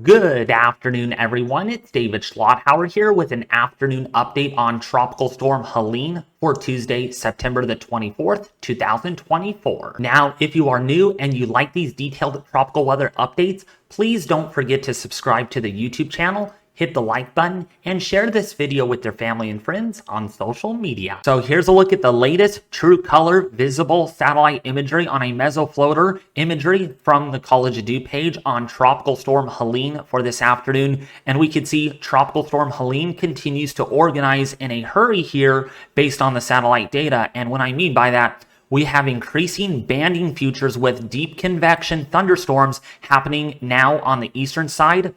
Good afternoon, everyone. It's David Schlotthauer here with an afternoon update on Tropical Storm Helene for Tuesday, September the 24th, 2024. Now, if you are new and you like these detailed tropical weather updates, please don't forget to subscribe to the YouTube channel, hit the like button, and share this video with your family and friends on social media. So here's a look at the latest true color visible satellite imagery on a mesofloater imagery from the College of Dew page on Tropical Storm Helene for this afternoon. And we can see Tropical Storm Helene continues to organize in a hurry here based on the satellite data. And what I mean by that, we have increasing banding futures with deep convection thunderstorms happening now on the eastern side,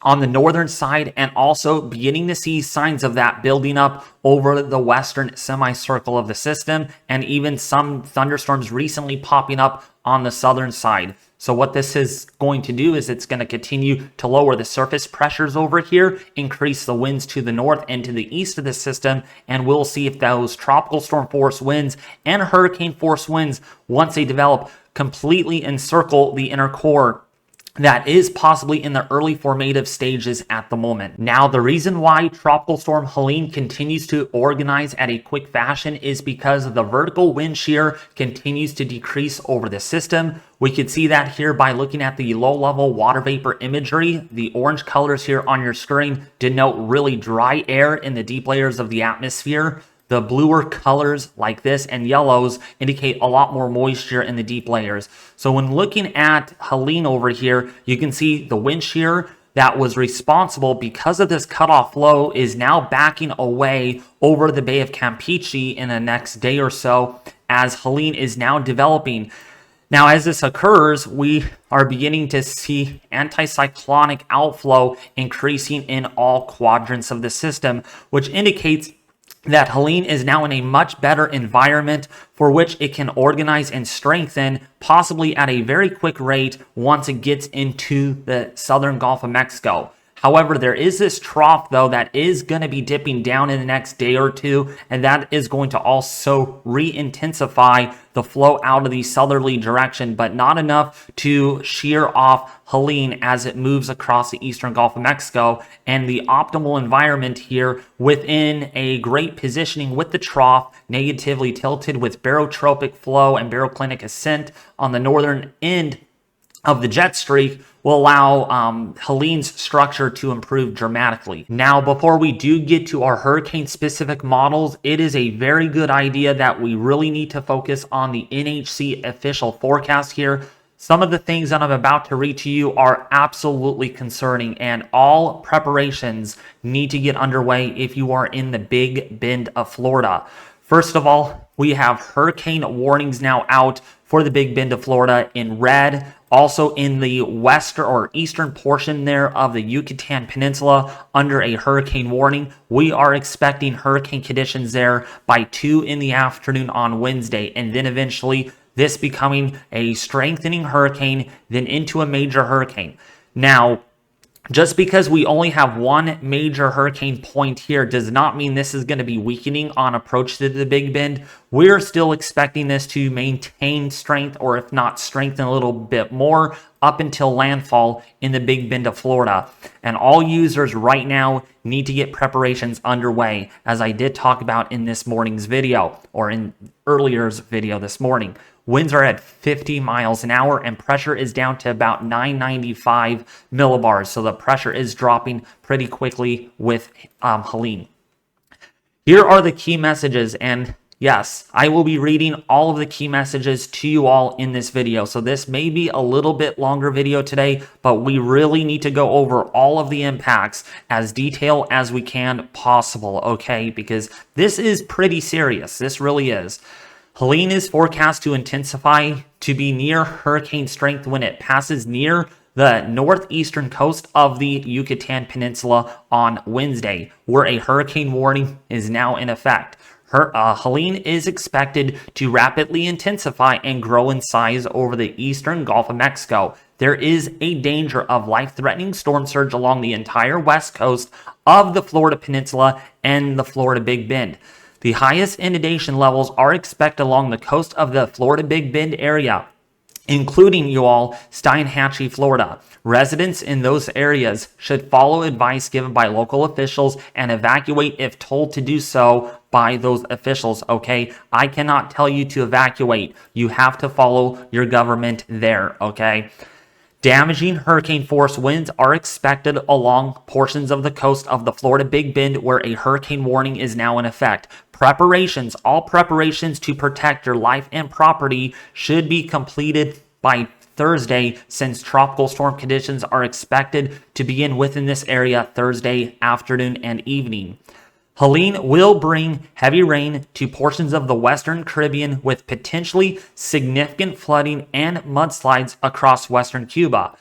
on the northern side, and also beginning to see signs of that building up over the western semicircle of the system, and even some thunderstorms recently popping up on the southern side. So what this is going to do is it's going to continue to lower the surface pressures over here, increase the winds to the north and to the east of the system, and we'll see if those tropical storm force winds and hurricane force winds, once they develop, completely encircle the inner core that is possibly in the early formative stages at the moment. Now, the reason why Tropical Storm Helene continues to organize at a quick fashion is because the vertical wind shear continues to decrease over the system. We can see that here by looking at the low-level water vapor imagery. The orange colors here on your screen denote really dry air in the deep layers of the atmosphere. The bluer colors like this and yellows indicate a lot more moisture in the deep layers. So when looking at Helene over here, you can see the wind shear that was responsible because of this cutoff flow is now backing away over the Bay of Campeche in the next day or so as Helene is now developing. Now, as this occurs, we are beginning to see anticyclonic outflow increasing in all quadrants of the system, which indicates that Helene is now in a much better environment for which it can organize and strengthen, possibly at a very quick rate once it gets into the southern Gulf of Mexico. However, there is this trough, though, that is going to be dipping down in the next day or two, and that is going to also re-intensify the flow out of the southerly direction, but not enough to shear off Helene as it moves across the eastern Gulf of Mexico. And the optimal environment here within a great positioning with the trough negatively tilted with barotropic flow and baroclinic ascent on the northern end of the jet streak will allow Helene's structure to improve dramatically. Now, before we do get to our hurricane-specific models, it is a very good idea that we really need to focus on the NHC official forecast here. Some of the things that I'm about to read to you are absolutely concerning, and all preparations need to get underway if you are in the Big Bend of Florida. First of all, we have hurricane warnings now out for the Big Bend of Florida in red. Also in the western or eastern portion there of the Yucatan Peninsula under a hurricane warning. We are expecting hurricane conditions there by 2 in the afternoon on Wednesday, and then eventually this becoming a strengthening hurricane, then into a major hurricane. Now, just because we only have one major hurricane point here does not mean this is going to be weakening on approach to the Big Bend. We're still expecting this to maintain strength, or if not strengthen a little bit more, up until landfall in the Big Bend of Florida. And all users right now need to get preparations underway, as I did talk about in this morning's video, or in earlier's video this morning. Winds are at 50 miles an hour and pressure is down to about 995 millibars. So the pressure is dropping pretty quickly with Helene. Here are the key messages, and yes, I will be reading all of the key messages to you all in this video. So this may be a little bit longer video today, but we really need to go over all of the impacts as detailed as we can possible, okay? Because this is pretty serious. This really is. Helene is forecast to intensify to be near hurricane strength when it passes near the northeastern coast of the Yucatan Peninsula on Wednesday, where a hurricane warning is now in effect. Helene is expected to rapidly intensify and grow in size over the eastern Gulf of Mexico. There is a danger of life-threatening storm surge along the entire west coast of the Florida Peninsula and the Florida Big Bend. The highest inundation levels are expected along the coast of the Florida Big Bend area, including you all, Steinhatchee, Florida. Residents in those areas should follow advice given by local officials and evacuate if told to do so by those officials, okay? I cannot tell you to evacuate. You have to follow your government there, okay? Damaging hurricane force winds are expected along portions of the coast of the Florida Big Bend where a hurricane warning is now in effect. All preparations to protect your life and property should be completed by Thursday, since tropical storm conditions are expected to begin within this area Thursday afternoon and evening. Helene will bring heavy rain to portions of the Western Caribbean with potentially significant flooding and mudslides across western Cuba.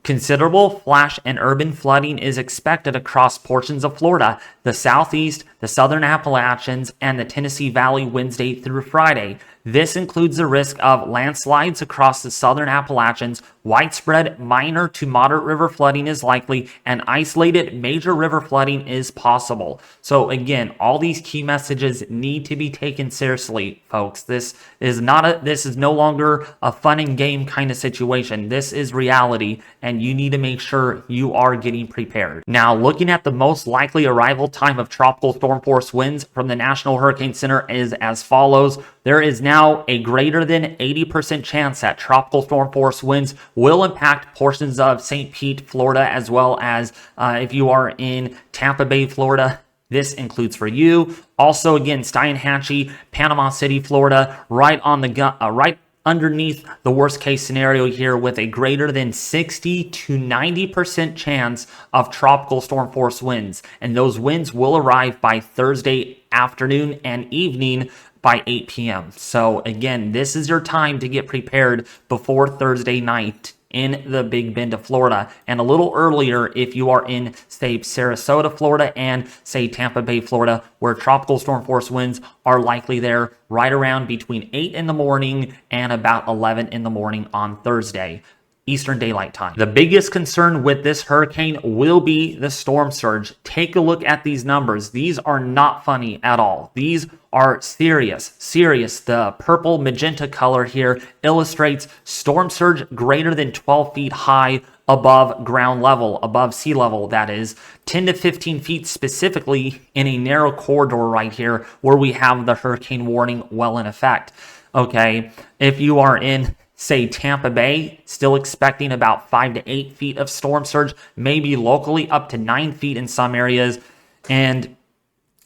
Considerable flash and urban flooding is expected across portions of Florida, the Southeast, the Southern Appalachians, and the Tennessee Valley Wednesday through Friday. This includes the risk of landslides across the Southern Appalachians. Widespread minor to moderate river flooding is likely, and isolated major river flooding is possible. So again, all these key messages need to be taken seriously, folks. This is no longer a fun and game kind of situation. This is reality, and you need to make sure you are getting prepared. Now, looking at the most likely arrival time of tropical storm force winds from the National Hurricane Center is as follows. There is now a greater than 80% chance that tropical storm force winds will impact portions of St. Pete, Florida, as well as if you are in Tampa Bay, Florida. This includes for you. Also, again, Steinhatchee, Panama City, Florida, right underneath the worst case scenario here, with a greater than 60 to 90% chance of tropical storm force winds. And those winds will arrive by Thursday afternoon and evening by 8 p.m. So again, this is your time to get prepared before Thursday night in the Big Bend of Florida, and a little earlier if you are in, say, Sarasota, Florida, and say Tampa Bay, Florida, where tropical storm force winds are likely there right around between 8 in the morning and about 11 in the morning on Thursday, Eastern Daylight Time. The biggest concern with this hurricane will be the storm surge. Take a look at these numbers. These are not funny at all. These are serious. The purple magenta color here illustrates storm surge greater than 12 feet high above ground level, above sea level, that is, 10 to 15 feet specifically in a narrow corridor right here where we have the hurricane warning well in effect. Okay, if you are in, say, Tampa Bay, still expecting about 5 to 8 feet of storm surge, maybe locally up to 9 feet in some areas. And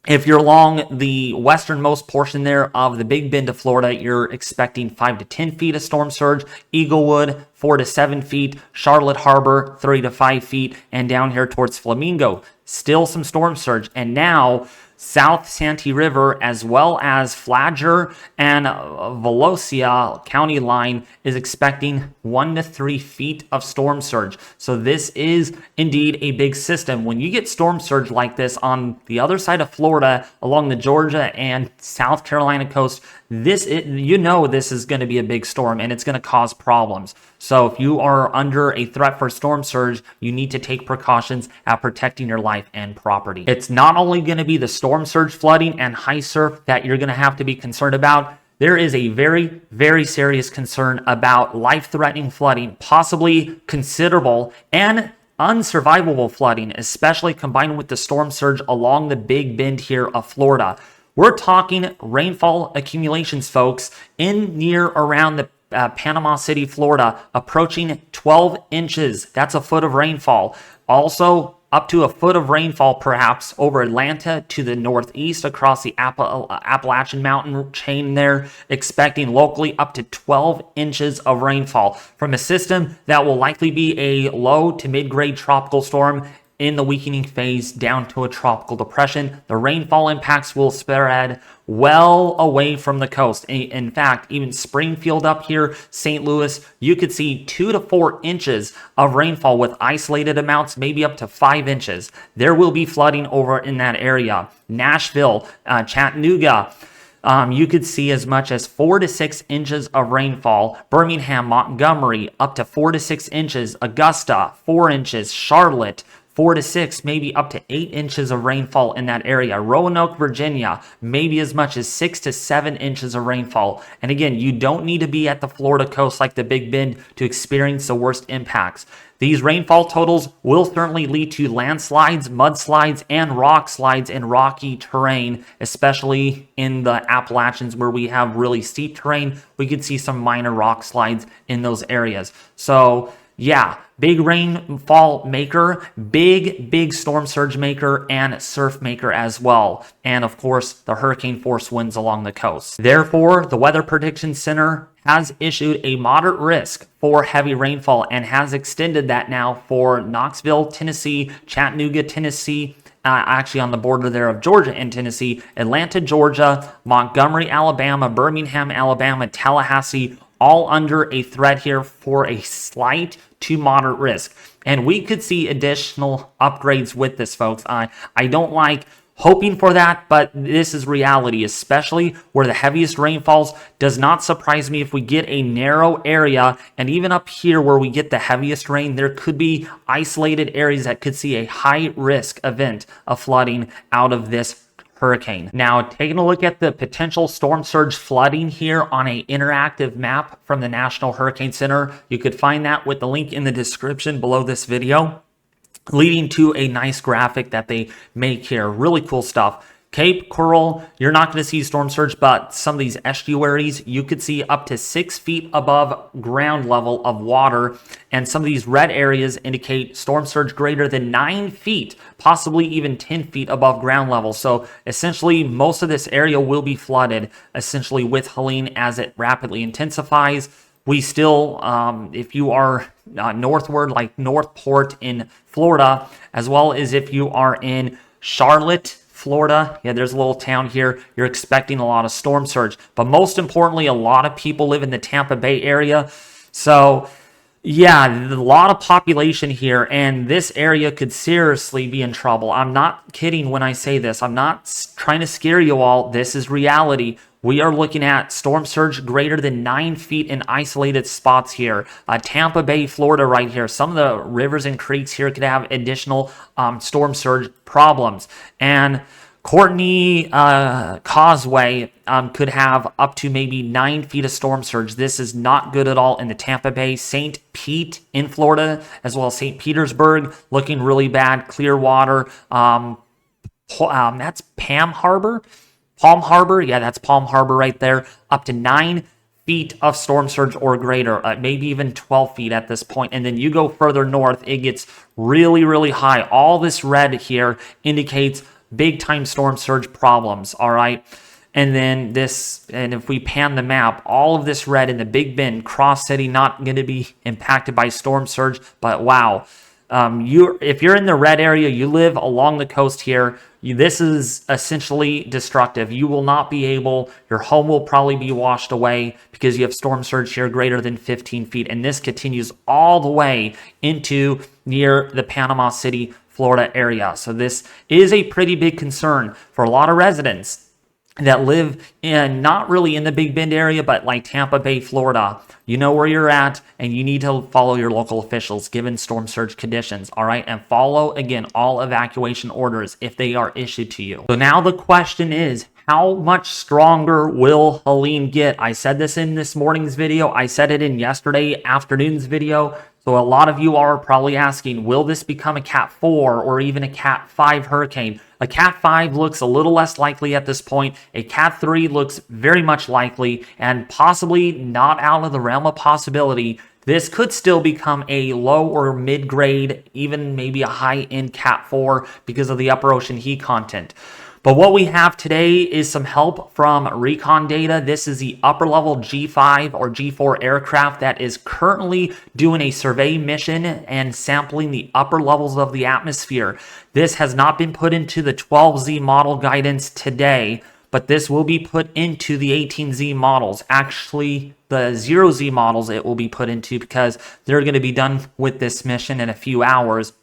if you're along the westernmost portion there of the Big Bend of Florida, you're expecting 5 to 10 feet of storm surge. Eaglewood, 4 to 7 feet. Charlotte Harbor, 3 to 5 feet. And down here towards Flamingo, still some storm surge. And now South Santee River, as well as Flagler and Volusia County line, is expecting 1 to 3 feet of storm surge. So this is indeed a big system. When you get storm surge like this on the other side of Florida, along the Georgia and South Carolina coast, this is going to be a big storm, and it's going to cause problems. So if you are under a threat for storm surge, you need to take precautions at protecting your life and property. It's not only going to be the storm surge flooding and high surf that you're going to have to be concerned about. There is a very, very serious concern about life-threatening flooding, possibly considerable and unsurvivable flooding, especially combined with the storm surge along the Big Bend here of Florida. We're talking rainfall accumulations, folks, in near around the Panama City, Florida, approaching 12 inches. That's a foot of rainfall. Also, up to a foot of rainfall, perhaps, over Atlanta to the northeast across the Appalachian Mountain chain there, expecting locally up to 12 inches of rainfall from a system that will likely be a low to mid-grade tropical storm in the weakening phase down to a tropical depression. The rainfall impacts will spread well away from the coast. In fact, even Springfield up here, St. Louis, you could see 2 to 4 inches of rainfall with isolated amounts, maybe up to 5 inches. There will be flooding over in that area. Nashville, Chattanooga, you could see as much as 4 to 6 inches of rainfall. Birmingham, Montgomery, up to 4 to 6 inches. Augusta, 4 inches. Charlotte, 4 to 6, maybe up to 8 inches of rainfall in that area. Roanoke, Virginia, maybe as much as 6 to 7 inches of rainfall. And again, you don't need to be at the Florida coast like the Big Bend to experience the worst impacts. These rainfall totals will certainly lead to landslides, mudslides, and rock slides in rocky terrain, especially in the Appalachians where we have really steep terrain. We could see some minor rock slides in those areas. So yeah, big rainfall maker, big storm surge maker, and surf maker as well. And of course, the hurricane force winds along the coast. Therefore, the Weather Prediction Center has issued a moderate risk for heavy rainfall and has extended that now for Knoxville, Tennessee, Chattanooga, Tennessee, actually on the border there of Georgia and Tennessee, Atlanta, Georgia, Montgomery, Alabama, Birmingham, Alabama, Tallahassee, all under a threat here for a slight to moderate risk. And we could see additional upgrades with this, folks. I don't like hoping for that, but this is reality, especially where the heaviest rainfalls. Does not surprise me if we get a narrow area, and even up here where we get the heaviest rain, there could be isolated areas that could see a high risk event of flooding out of this hurricane. Now, taking a look at the potential storm surge flooding here on an interactive map from the National Hurricane Center, you could find that with the link in the description below this video, leading to a nice graphic that they make here. Really cool stuff. Cape Coral, you're not going to see storm surge, but some of these estuaries, you could see up to 6 feet above ground level of water. And some of these red areas indicate storm surge greater than 9 feet, possibly even 10 feet above ground level. So essentially, most of this area will be flooded, essentially with Helene as it rapidly intensifies. We still, if you are northward, like Northport in Florida, as well as if you are in Charlotte, Florida, yeah, there's a little town here, you're expecting a lot of storm surge. But most importantly, a lot of people live in the Tampa Bay area. So yeah, a lot of population here, and this area could seriously be in trouble. I'm not kidding when I say this. I'm not trying to scare you all. This is reality. We are looking at storm surge greater than 9 feet in isolated spots here. Tampa Bay, Florida right here. Some of the rivers and creeks here could have additional storm surge problems. And Courtney Causeway could have up to maybe 9 feet of storm surge. This is not good at all in the Tampa Bay. St. Pete in Florida, as well as St. Petersburg, looking really bad. Clearwater, that's Palm Harbor, yeah, that's Palm Harbor right there. Up to 9 feet of storm surge or greater, maybe even 12 feet at this point. And then you go further north, it gets really, really high. All this red here indicates big time storm surge problems, all right? And then this, and if we pan the map, all of this red in the Big Bend, Cross City, not going to be impacted by storm surge, but wow. If you're in the red area, you live along the coast here, this is essentially destructive. You will not be able, your home will probably be washed away because you have storm surge here greater than 15 feet. And this continues all the way into near the Panama City, Florida area. So this is a pretty big concern for a lot of residents that live in, not really in the Big Bend area, but like Tampa Bay, Florida. You know where you're at, and you need to follow your local officials given storm surge conditions, all right? And follow, again, all evacuation orders if they are issued to you. So now the question is, how much stronger will Helene get? I said this in this morning's video. I said it in yesterday afternoon's video. So a lot of you are probably asking, will this become a Cat 4 or even a Cat 5 hurricane? A Cat 5 looks a little less likely at this point. A Cat 3 looks very much likely and possibly not out of the realm of possibility. This could still become a low or mid-grade, even maybe a high-end Cat 4 because of the upper ocean heat content. But what we have today is some help from Recon data. This is the upper level G5 or G4 aircraft that is currently doing a survey mission and sampling the upper levels of the atmosphere. This has not been put into the 12Z model guidance today, but this will be put into the 18Z models. Actually, the 0Z models it will be put into because they're going to be done with this mission in a few hours.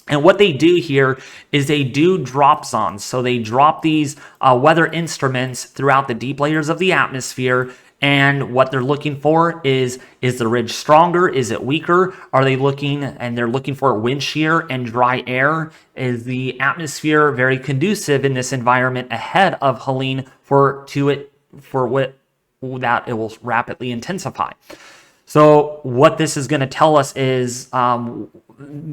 And what they do here is they do drop zones. So they drop these weather instruments throughout the deep layers of the atmosphere, And what they're looking for is the ridge stronger? Is it weaker? Are they looking, and they're looking for wind shear and dry air? Is the atmosphere very conducive in this environment ahead of Helene for what that it will rapidly intensify? So what this is going to tell us is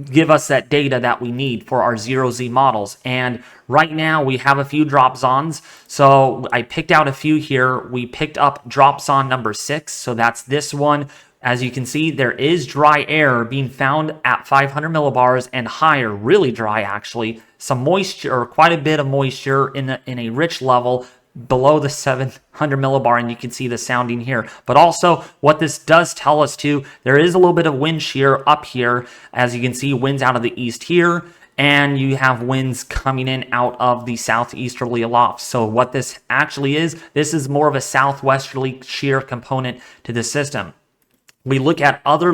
give us that data that we need for our 0Z models. And right now we have a few drop zones. So I picked out a few here. We picked up drop zone number 6. So that's this one. As you can see, there is dry air being found at 500 millibars and higher, really dry actually. Some moisture, or quite a bit of moisture in a rich level below the 700 millibar, and you can see the sounding here. But also what this does tell us too, there is a little bit of wind shear up here. As you can see, winds out of the east here, and you have winds coming in out of the southeasterly aloft. So what this actually is, this is more of a southwesterly shear component to the system. We look at other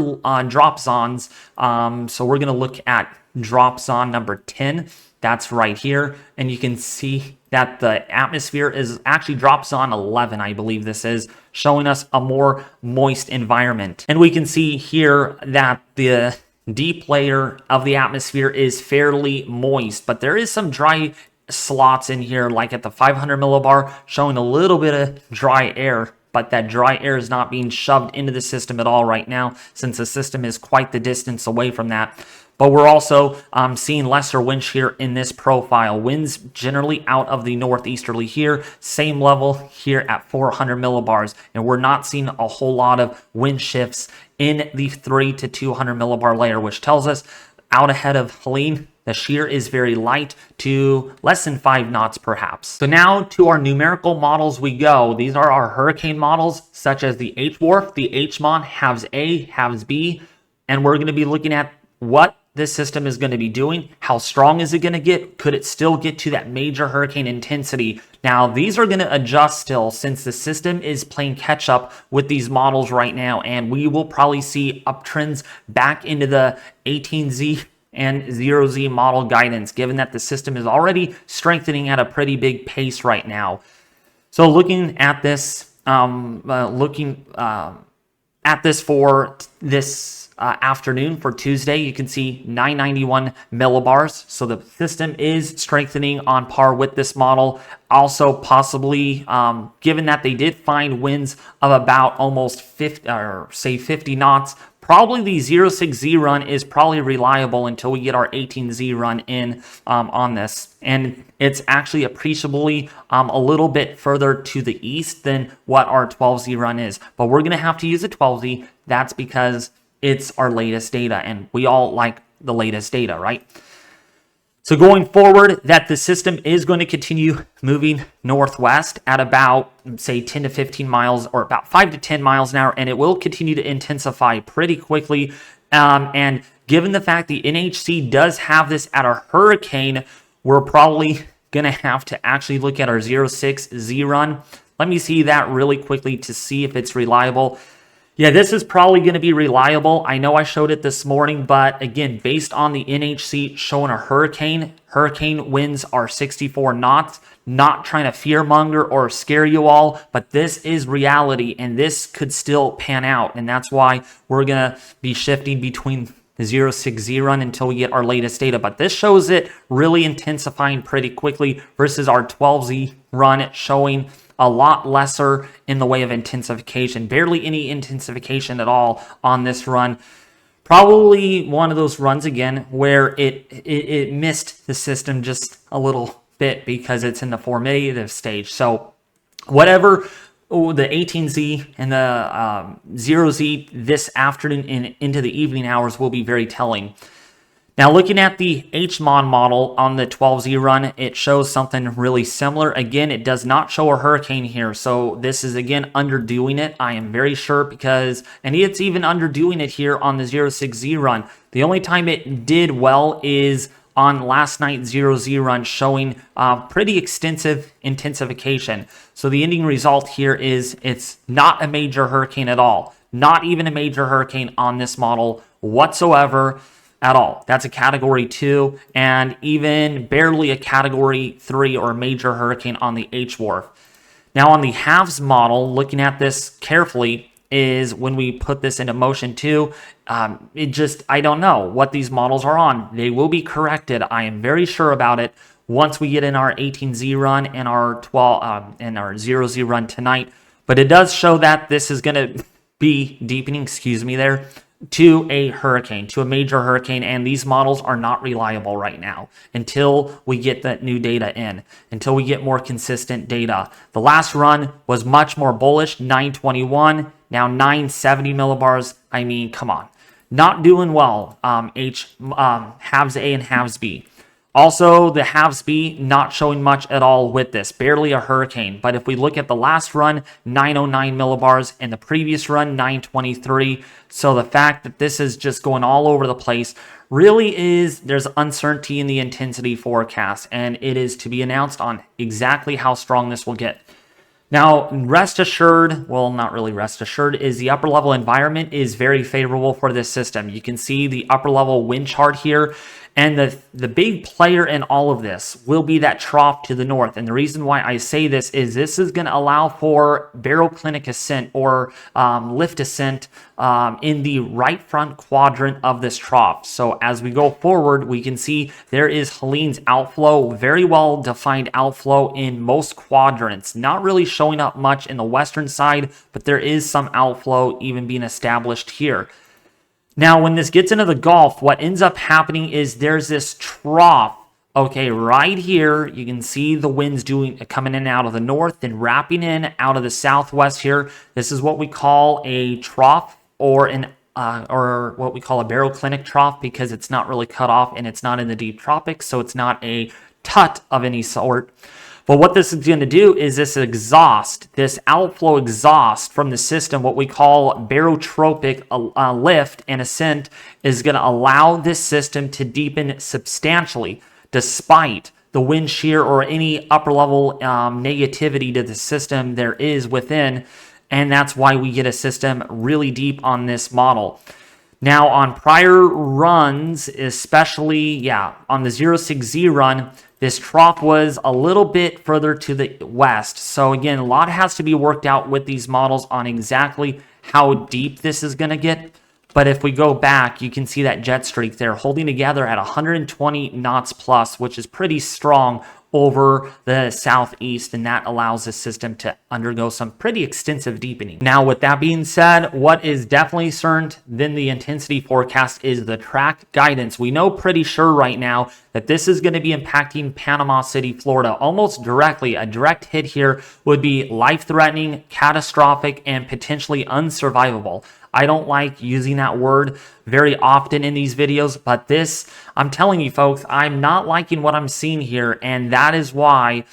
drop zones. So we're going to look at drop zone number 10. That's right here. And you can see that the atmosphere is actually drop zone 11, I believe this is, showing us a more moist environment. And we can see here that the deep layer of the atmosphere is fairly moist, but there is some dry slots in here, like at the 500 millibar, showing a little bit of dry air. But that dry air is not being shoved into the system at all right now, since the system is quite the distance away from that. But we're also seeing lesser wind shear in this profile. Winds generally out of the northeasterly here, same level here at 400 millibars. And we're not seeing a whole lot of wind shifts in the 3 to 200 millibar layer, which tells us out ahead of Helene, the shear is very light to less than 5 knots perhaps. So now to our numerical models we go. These are our hurricane models, such as the H-WRF, the HMON, HAVS A, HAVS B, and we're going to be looking at what this system is going to be doing. How strong is it going to get? Could it still get to that major hurricane intensity? Now, these are going to adjust still, since the system is playing catch up with these models right now, and we will probably see uptrends back into the 18Z and 0Z model guidance, given that the system is already strengthening at a pretty big pace right now. So looking at this, for this afternoon for Tuesday, you can see 991 millibars. So the system is strengthening on par with this model. Also possibly, given that they did find winds of about almost 50, or say 50 knots, probably the 06Z run is probably reliable until we get our 18Z run in on this. And it's actually appreciably a little bit further to the east than what our 12Z run is. But we're going to have to use a 12Z. That's because it's our latest data, and we all like the latest data, right? So going forward, that the system is going to continue moving northwest at about, say, 10 to 15 miles, or about 5 to 10 miles an hour, and it will continue to intensify pretty quickly. And given the fact the NHC does have this at a hurricane, we're probably going to have to actually look at our 06Z run. Let me see that really quickly to see if it's reliable. Yeah, this is probably going to be reliable. I know I showed it this morning, but again, based on the NHC showing a hurricane winds are 64 knots. Not trying to fearmonger or scare you all, but this is reality, and this could still pan out. And that's why we're going to be shifting between the 06Z run until we get our latest data. But this shows it really intensifying pretty quickly versus our 12Z run showing a lot lesser in the way of intensification. Barely any intensification at all on this run. Probably one of those runs again where it missed the system just a little bit because it's in the formative stage. So whatever the 18Z and the 0Z this afternoon and into the evening hours will be very telling. Now, looking at the HMON model on the 12Z run, it shows something really similar. Again, it does not show a hurricane here, so this is, again, underdoing it. I am very sure because, and it's even underdoing it here on the 06Z run. The only time it did well is on last night's 0Z run, showing pretty extensive intensification. So the ending result here is it's not a major hurricane at all. Not even a major hurricane on this model whatsoever. At all. That's a category 2 and even barely a category 3 or major hurricane on the H-WRF. Now on the halves model, looking at this carefully, is when we put this into motion too, I don't know what these models are on. They will be corrected. I am very sure about it once we get in our 18Z run and our 0Z run tonight. But it does show that this is going to be deepening, to a hurricane, to a major hurricane, and these models are not reliable right now until we get that new data in, until we get more consistent data. The last run was much more bullish, 921, now 970 millibars. I mean, come on. Not doing well, halves A and halves B. Also, the halves B not showing much at all with this, barely a hurricane. But if we look at the last run, 909 millibars, and the previous run, 923. So the fact that this is just going all over the place really is, there's uncertainty in the intensity forecast, and it is to be announced on exactly how strong this will get. Now, rest assured, well, not really rest assured, is the upper level environment is very favorable for this system. You can see the upper level wind chart here. And the big player in all of this will be that trough to the north. And the reason why I say this is going to allow for baroclinic ascent or lift ascent in the right front quadrant of this trough. So as we go forward, we can see there is Helene's outflow, very well defined outflow in most quadrants. Not really showing up much in the western side, but there is some outflow even being established here. Now, when this gets into the Gulf, what ends up happening is there's this trough, okay, right here. You can see the winds coming in out of the north and wrapping in out of the southwest here. This is what we call a trough or what we call a baroclinic trough, because it's not really cut off and it's not in the deep tropics, so it's not a tut of any sort. But what this is going to do is this outflow exhaust from the system, what we call barotropic lift and ascent, is going to allow this system to deepen substantially despite the wind shear or any upper level negativity to the system there is within. And that's why we get a system really deep on this model. Now, on prior runs, especially, on the 06Z run, this trough was a little bit further to the west. So again, a lot has to be worked out with these models on exactly how deep this is going to get. But if we go back, you can see that jet streak there holding together at 120 knots plus, which is pretty strong over the southeast, and that allows the system to undergo some pretty extensive deepening. Now, with that being said, what is definitely certain than the intensity forecast is the track guidance. We know pretty sure right now that this is going to be impacting Panama City, Florida, almost directly. A direct hit here would be life-threatening, catastrophic, and potentially unsurvivable. I don't like using that word very often in these videos, but this, I'm telling you folks, I'm not liking what I'm seeing here, and that is why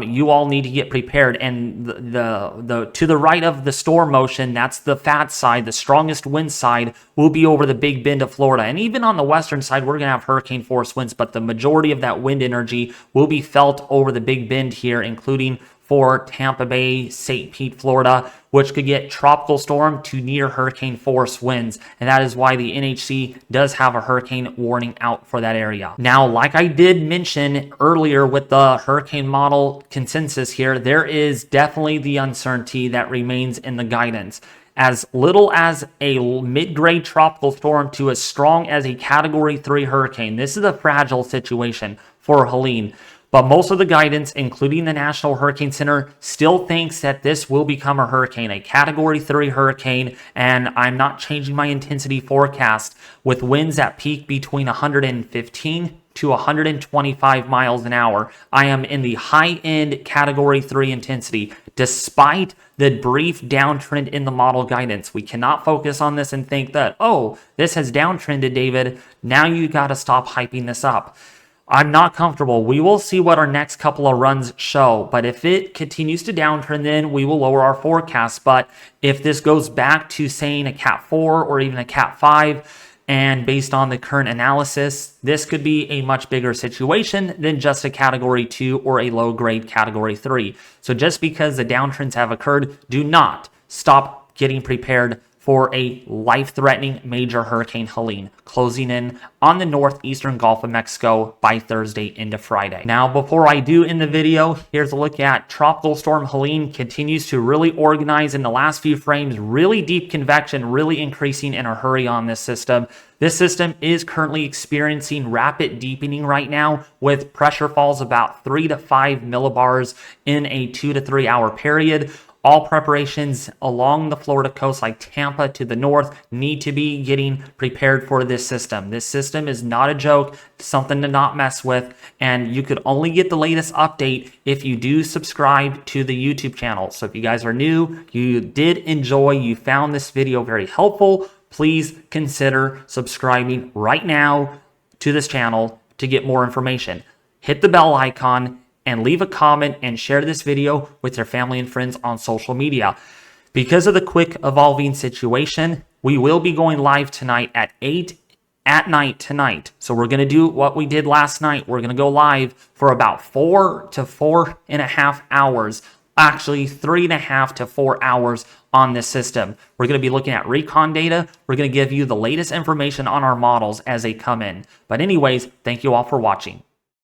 you all need to get prepared. And the to the right of the storm motion, that's the fat side, the strongest wind side, will be over the Big Bend of Florida. And even on the western side, we're going to have hurricane force winds, but the majority of that wind energy will be felt over the Big Bend here, including for Tampa Bay, St. Pete, Florida, which could get tropical storm to near hurricane force winds. And that is why the NHC does have a hurricane warning out for that area. Now, like I did mention earlier with the hurricane model consensus here, there is definitely the uncertainty that remains in the guidance. As little as a mid-grade tropical storm to as strong as a Category 3 hurricane. This is a fragile situation for Helene. But most of the guidance, including the National Hurricane Center, still thinks that this will become a hurricane, a Category 3 hurricane, and I'm not changing my intensity forecast with winds that peak between 115 to 125 miles an hour. I am in the high-end Category 3 intensity, despite the brief downtrend in the model guidance. We cannot focus on this and think that, oh, this has downtrended, David. Now you got to stop hyping this up. I'm not comfortable. We will see what our next couple of runs show, but if it continues to downtrend, then we will lower our forecast. But if this goes back to saying a Cat 4 or even a Cat 5, and based on the current analysis, this could be a much bigger situation than just a Category 2 or a low-grade Category 3. So just because the downtrends have occurred, do not stop getting prepared for a life-threatening major hurricane Helene, closing in on the northeastern Gulf of Mexico by Thursday into Friday. Now, before I do end the video, here's a look at Tropical Storm Helene. Continues to really organize in the last few frames, really deep convection, really increasing in a hurry on this system. This system is currently experiencing rapid deepening right now, with pressure falls about 3 to 5 millibars in a 2 to 3 hour period. All preparations along the Florida coast, like Tampa to the north, need to be getting prepared for this system. This system is not a joke, something to not mess with, and you could only get the latest update if you do subscribe to the YouTube channel. So if you guys are new, you did enjoy, you found this video very helpful, please consider subscribing right now to this channel to get more information. Hit the bell icon and leave a comment and share this video with your family and friends on social media. Because of the quick evolving situation, we will be going live tonight at 8 at night tonight. So we're going to do what we did last night. We're going to go live for about 4 to 4.5 hours. Actually, 3.5 to 4 hours on this system. We're going to be looking at Recon data. We're going to give you the latest information on our models as they come in. But anyways, thank you all for watching.